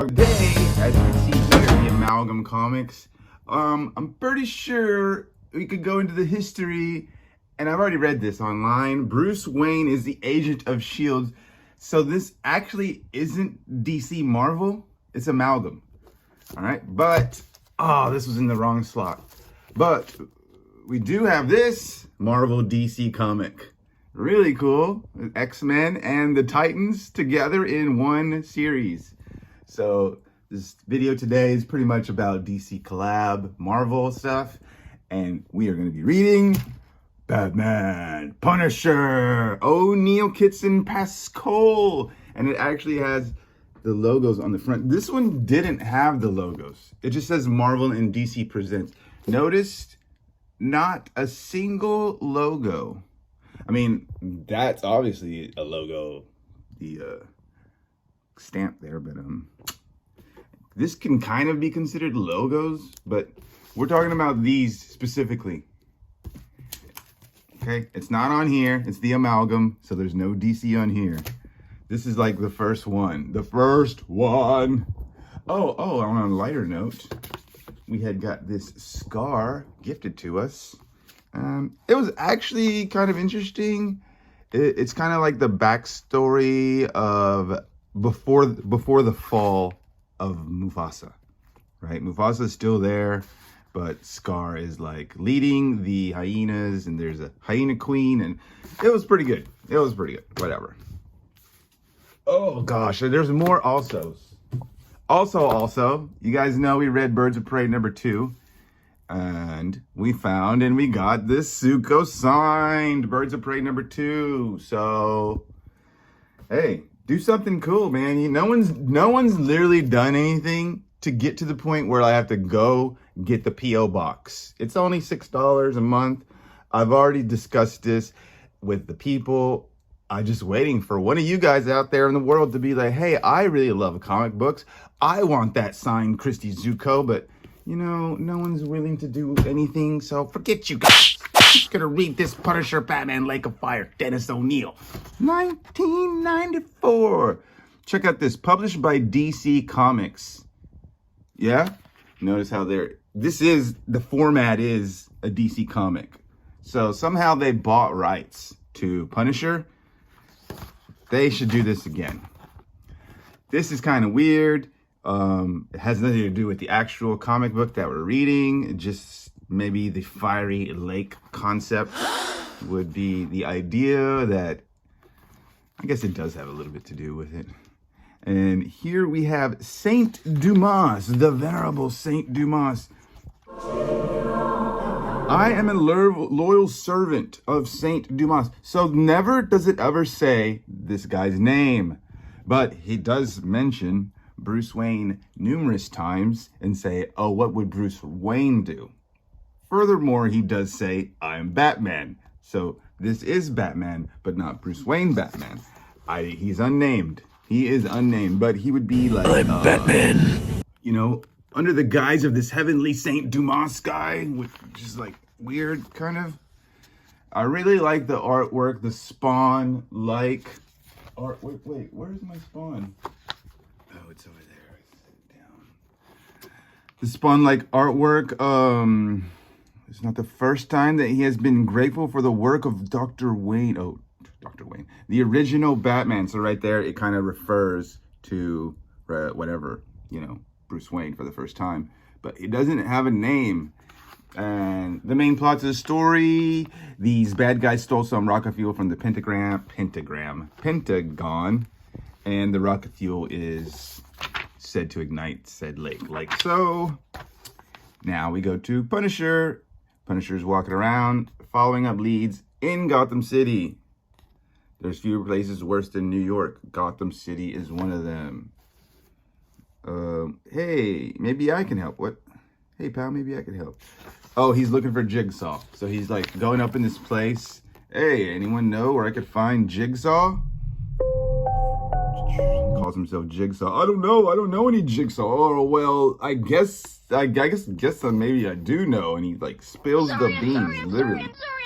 Today, as you can see here, the Amalgam Comics, I'm pretty sure we could go into the history, and I've already read this online. Bruce Wayne is the agent of S.H.I.E.L.D. So this actually isn't DC Marvel, it's Amalgam. All right, but, this was in the wrong slot. But we do have this Marvel DC comic. Really cool. X-Men and the Titans together in one series. So this video today is pretty much about DC collab Marvel stuff. And we are going to be reading Batman, Punisher, O'Neill, Kitson, Pascal. And it actually has the logos on the front. This one didn't have the logos. It just says Marvel and DC Presents. Noticed not a single logo. I mean, that's obviously a logo, the stamp there, but this can kind of be considered logos, but we're talking about these specifically. Okay, it's not on here, it's the Amalgam, so there's no DC on here. This is like the first one. The first one. Oh, on a lighter note, we had got this scar gifted to us. It was actually kind of interesting. It's kind of like the backstory of before the fall of Mufasa, right? Mufasa is still there, but Scar is like leading the hyenas, and there's a hyena queen, and it was pretty good. It was pretty good. Whatever. Oh gosh, there's more alsos. Also, you guys know we read Birds of Prey #2. And we found and we got this Zuko signed Birds of Prey #2. So, hey, do something cool, man. No one's literally done anything to get to the point where I have to go get the P.O. box. It's only $6 a month. I've already discussed this with the people. I'm just waiting for one of you guys out there in the world to be like, hey, I really love comic books. I want that signed Christy Zuko, but you know, no one's willing to do anything, so forget you guys. I'm just gonna read this Punisher Batman Lake of Fire, Dennis O'Neill, 1994. Check out this, published by DC Comics. Yeah? Notice how the format is a DC comic. So somehow they bought rights to Punisher. They should do this again. This is kind of weird. It has nothing to do with the actual comic book that we're reading. Just maybe the fiery lake concept would be the idea that, I guess it does have a little bit to do with it. And here we have Saint Dumas, the venerable Saint Dumas. I am a loyal servant of Saint Dumas. So never does it ever say this guy's name, but he does mention Bruce Wayne numerous times and say, oh, what would Bruce Wayne do? Furthermore, he does say, I'm Batman. So this is Batman, but not Bruce Wayne Batman. He's unnamed. He is unnamed, but he would be like, I'm Batman. You know, under the guise of this heavenly Saint Dumas guy, which is like weird, kind of. I really like the artwork, the Spawn-like art. Wait, where's my Spawn? Oh, it's over there. Sit down. The Spawn-like artwork. It's not the first time that he has been grateful for the work of Dr. Wayne. Oh, Dr. Wayne. The original Batman. So right there, it kind of refers to whatever, you know, Bruce Wayne for the first time. But he doesn't have a name. And the main plot of the story, these bad guys stole some rocket fuel from the Pentagon. And the rocket fuel is said to ignite said lake, like so. Now we go to Punisher. Punisher's walking around, following up leads in Gotham City. There's fewer places worse than New York. Gotham City is one of them. Hey, maybe I can help. What? Hey, pal, maybe I can help. Oh, he's looking for Jigsaw. So he's like going up in this place. Hey, anyone know where I could find Jigsaw? Calls himself Jigsaw. I don't know any Jigsaw. Oh, well, I guess maybe I do know. And he like spills the beans, literally. I'm sorry.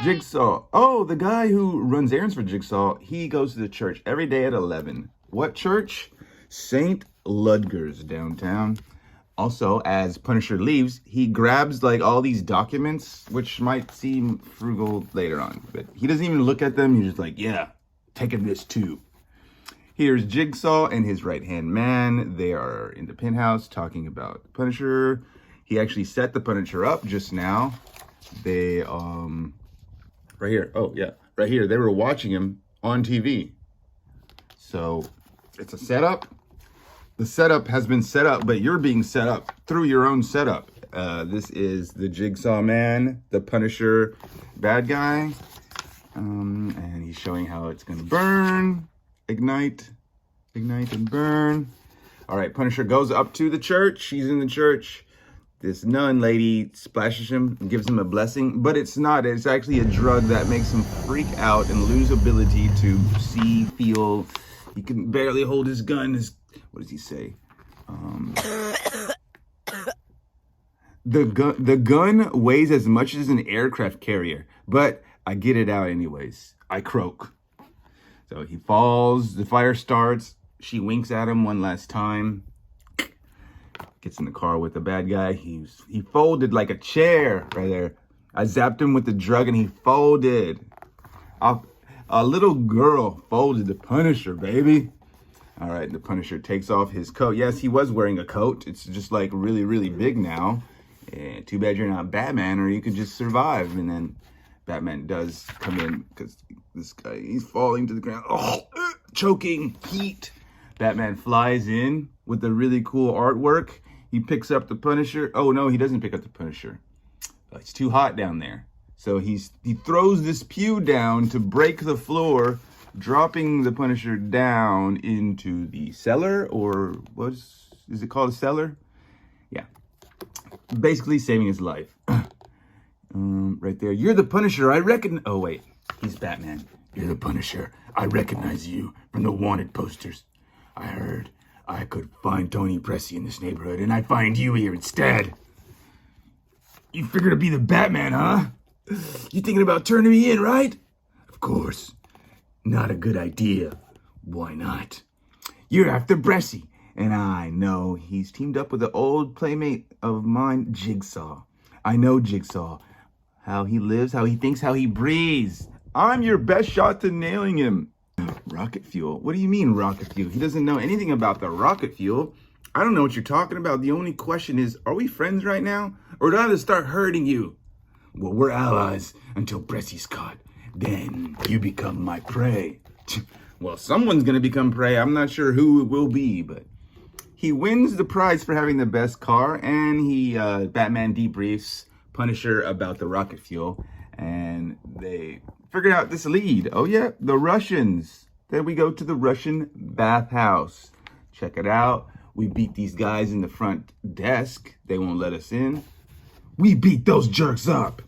Jigsaw. Oh, the guy who runs errands for Jigsaw, he goes to the church every day at 11. What church? St. Ludger's downtown. Also, as Punisher leaves, he grabs like all these documents, which might seem frugal later on, but he doesn't even look at them. He's just like, yeah, taking this too. Here's Jigsaw and his right-hand man. They are in the penthouse talking about Punisher. He actually set the Punisher up just now. They, right here. Oh, yeah, right here. They were watching him on TV. So it's a setup. The setup has been set up, but you're being set up through your own setup. This is the Jigsaw man, the Punisher bad guy. And he's showing how it's going to burn, ignite, and burn. All right, Punisher goes up to the church. He's in the church. This nun lady splashes him and gives him a blessing, but it's not. It's actually a drug that makes him freak out and lose ability to see, feel. He can barely hold his gun. What does he say? The gun weighs as much as an aircraft carrier, but I get it out anyways. I croak. So he falls, the fire starts, she winks at him one last time, gets in the car with the bad guy. He folded like a chair right there. I zapped him with the drug and he folded. A little girl folded the Punisher, baby. All right, the Punisher takes off his coat. Yes, he was wearing a coat. It's just like really, really big now. And too bad you're not Batman, or you could just survive. And then Batman does come in because this guy, he's falling to the ground. Oh, choking, heat. Batman flies in with the really cool artwork. He picks up the Punisher. Oh, no, he doesn't pick up the Punisher. It's too hot down there. So he throws this pew down to break the floor, dropping the Punisher down into the cellar, or is it called a cellar? Yeah. Basically saving his life. Right there. You're the Punisher, I reckon. Oh, wait. He's Batman. You're the Punisher. I recognize you from the wanted posters. I heard I could find Tony Pressy in this neighborhood, and I find you here instead. You figure to be the Batman, huh? You thinking about turning me in, right? Of course. Not a good idea. Why not? You're after Pressy, and I know he's teamed up with an old playmate of mine, Jigsaw. I know Jigsaw. How he lives, how he thinks, how he breathes. I'm your best shot to nailing him. Rocket fuel? What do you mean rocket fuel? He doesn't know anything about the rocket fuel. I don't know what you're talking about. The only question is, are we friends right now? Or do I have to start hurting you? Well, we're allies until Pressy's caught. Then you become my prey. Well, someone's going to become prey. I'm not sure who it will be, but he wins the prize for having the best car, and Batman debriefs Punisher about the rocket fuel, and they figured out this lead. Oh yeah, the Russians. Then we go to the Russian bathhouse. Check it out. We beat these guys in the front desk. They won't let us in. We beat those jerks up.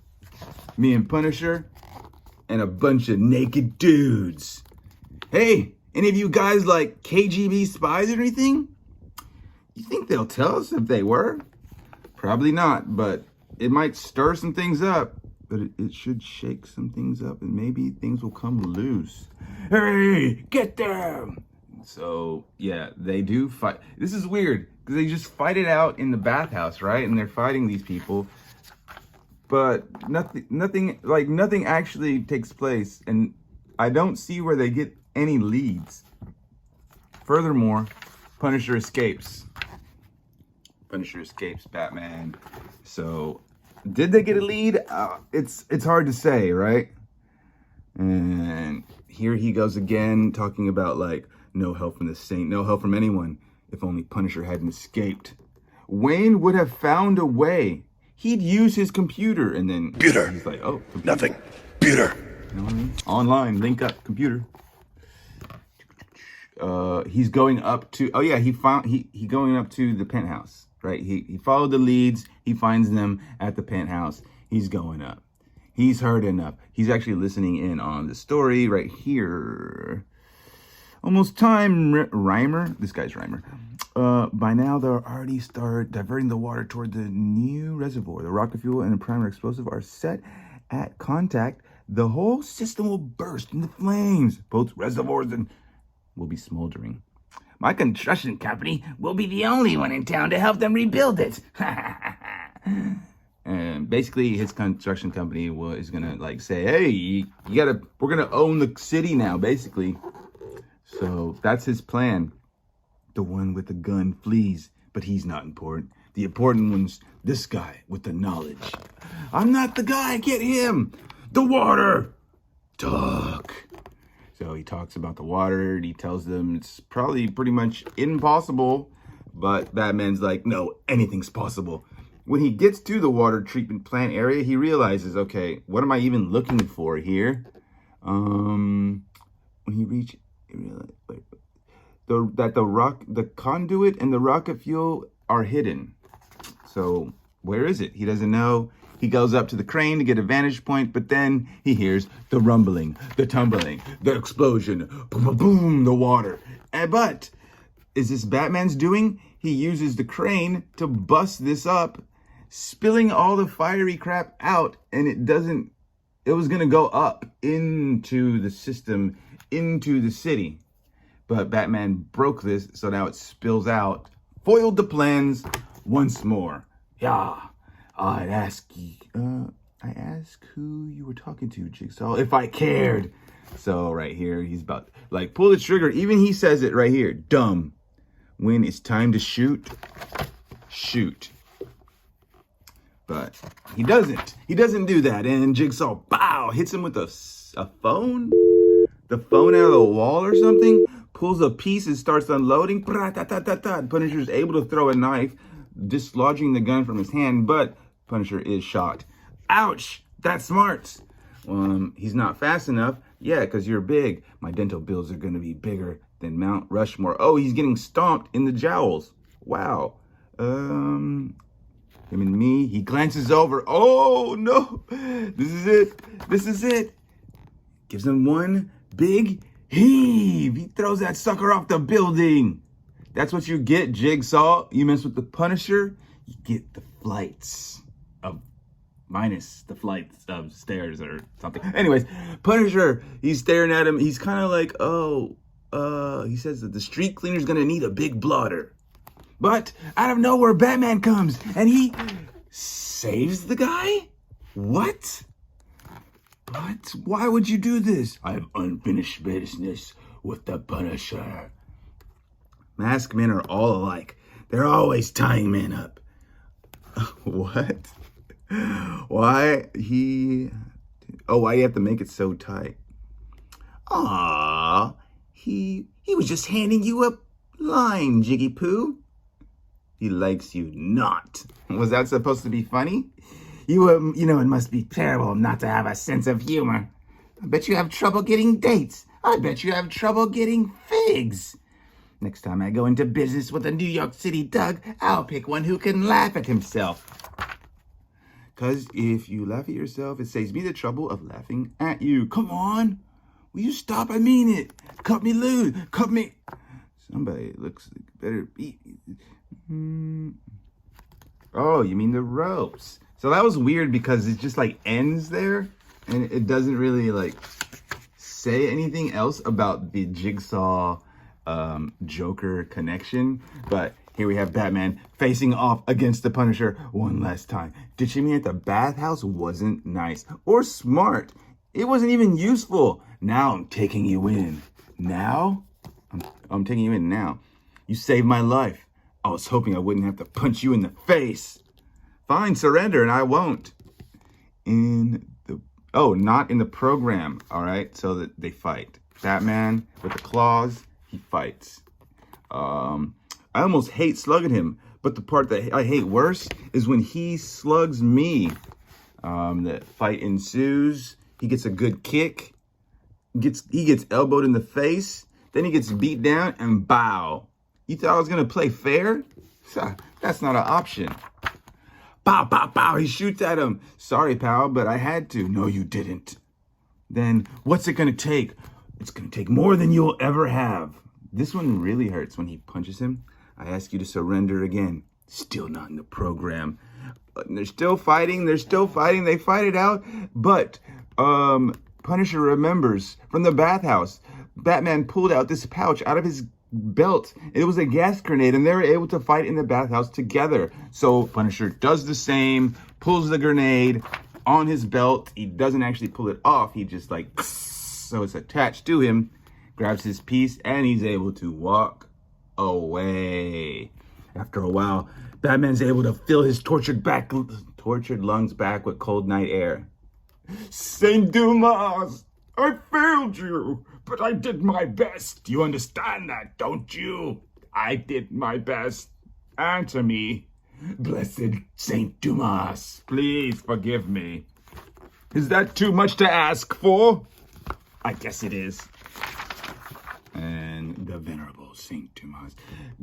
Me and Punisher and a bunch of naked dudes. Hey, any of you guys like KGB spies or anything? You think they'll tell us if they were? Probably not, but it might stir some things up. But it should shake some things up, and maybe things will come loose. Hey, get them! So, yeah, they do fight. This is weird, because they just fight it out in the bathhouse, right? And they're fighting these people. But nothing actually takes place, and I don't see where they get any leads. Furthermore, Punisher escapes. Punisher escapes Batman. So, did they get a lead? It's hard to say, right? And here he goes again, talking about like no help from the Saint, no help from anyone. If only Punisher hadn't escaped, Wayne would have found a way. He'd use his computer, and then computer. He's like, oh, computer. Nothing. Computer. You know what I mean? Online, link up, computer. He's going up to. Oh yeah, he going up to the penthouse. Right, he followed the leads. He finds them at the penthouse. He's going up. He's heard enough. He's actually listening in on the story right here. Almost time, Reimer. This guy's Reimer. By now, they'll already start diverting the water toward the new reservoir. The rocket fuel and the primary explosive are set at contact. The whole system will burst into flames. Both reservoirs will be smoldering. My construction company will be the only one in town to help them rebuild it. And basically his construction company is gonna like say, hey, we're gonna own the city now, basically. So that's his plan. The one with the gun flees, but he's not important. The important one's this guy with the knowledge. I'm not the guy, get him! The water! Talk. So he talks about the water, and he tells them it's probably pretty much impossible, but Batman's like, no, anything's possible. When he gets to the water treatment plant area, he realizes, okay, what am I even looking for here? When he reaches, the conduit and the rocket fuel are hidden. So where is it? He doesn't know. He goes up to the crane to get a vantage point, but then he hears the rumbling, the tumbling, the explosion, boom, boom, boom, the water. But is this Batman's doing? He uses the crane to bust this up, spilling all the fiery crap out, and it was going to go up into the system, into the city. But Batman broke this, so now it spills out, foiled the plans once more. Yeah, I ask who you were talking to, Jigsaw, if I cared. So right here, he's about, like, pull the trigger. Even he says it right here, dumb. When it's time to shoot, shoot. But he doesn't. He doesn't do that. And Jigsaw, bow, hits him with a phone. The phone out of the wall or something. Pulls a piece and starts unloading. Punisher's able to throw a knife, dislodging the gun from his hand, but Punisher is shot. Ouch! That's smart. He's not fast enough. Yeah, because you're big. My dental bills are going to be bigger than Mount Rushmore. Oh, he's getting stomped in the jowls. Wow. Him and me. He glances over. Oh, no. This is it. This is it. Gives him one big heave. He throws that sucker off the building. That's what you get, Jigsaw. You mess with the Punisher, you get the flights of minus the flights of stairs or something. Anyways, Punisher, he's staring at him. He's kind of like, he says that the street cleaner's gonna need a big blotter. But out of nowhere, Batman comes and he saves the guy? What? But why would you do this? I have unfinished business with the Punisher. Masked men are all alike. They're always tying men up. What? Why you have to make it so tight? He was just handing you a line, Jiggy Poo. He likes you not. Was that supposed to be funny? You know, it must be terrible not to have a sense of humor. I bet you have trouble getting dates. I bet you have trouble getting figs. Next time I go into business with a New York City Doug, I'll pick one who can laugh at himself. Because if you laugh at yourself, it saves me the trouble of laughing at you. Come on. Will you stop? I mean it. Cut me loose. Cut me. Somebody looks better be. Oh, you mean the ropes. So that was weird because it just like ends there and it doesn't really like say anything else about the Jigsaw Joker connection. But here we have Batman facing off against the Punisher one last time. Ditching me at the bathhouse wasn't nice or smart. It wasn't even useful. Now I'm taking you in. Now? I'm taking you in now. You saved my life. I was hoping I wouldn't have to punch you in the face. Fine, surrender, and I won't. Not in the program, all right? So that they fight. Batman with the claws, he fights. I almost hate slugging him, but the part that I hate worse is when he slugs me. The fight ensues. He gets a good kick. He gets elbowed in the face. Then he gets beat down and bow. You thought I was going to play fair? That's not an option. Pow, pow, pow. He shoots at him. Sorry, pal, but I had to. No, you didn't. Then what's it going to take? It's going to take more than you'll ever have. This one really hurts when he punches him. I ask you to surrender again. Still not in the program. They're still fighting. They're still fighting. They fight it out. But Punisher remembers from the bathhouse. Batman pulled out this pouch out of his belt. It was a gas grenade, and they were able to fight in the bathhouse together. So Punisher does the same, pulls the grenade on his belt. He doesn't actually pull it off. He just like, so it's attached to him, grabs his piece, and he's able to walk away. After a while, Batman's able to fill his tortured lungs back with cold night air. Saint Dumas, I failed you, but I did my best. You understand that, don't you? I did my best. Answer me. Blessed Saint Dumas, please forgive me. Is that too much to ask for? I guess it is. And the Venerable Saint Dumas.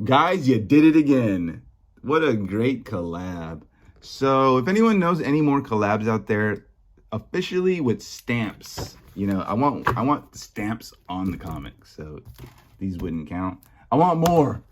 Guys, you did it again. What a great collab. So if anyone knows any more collabs out there, officially with stamps, you know, I want stamps on the comics, so these wouldn't count. I want more.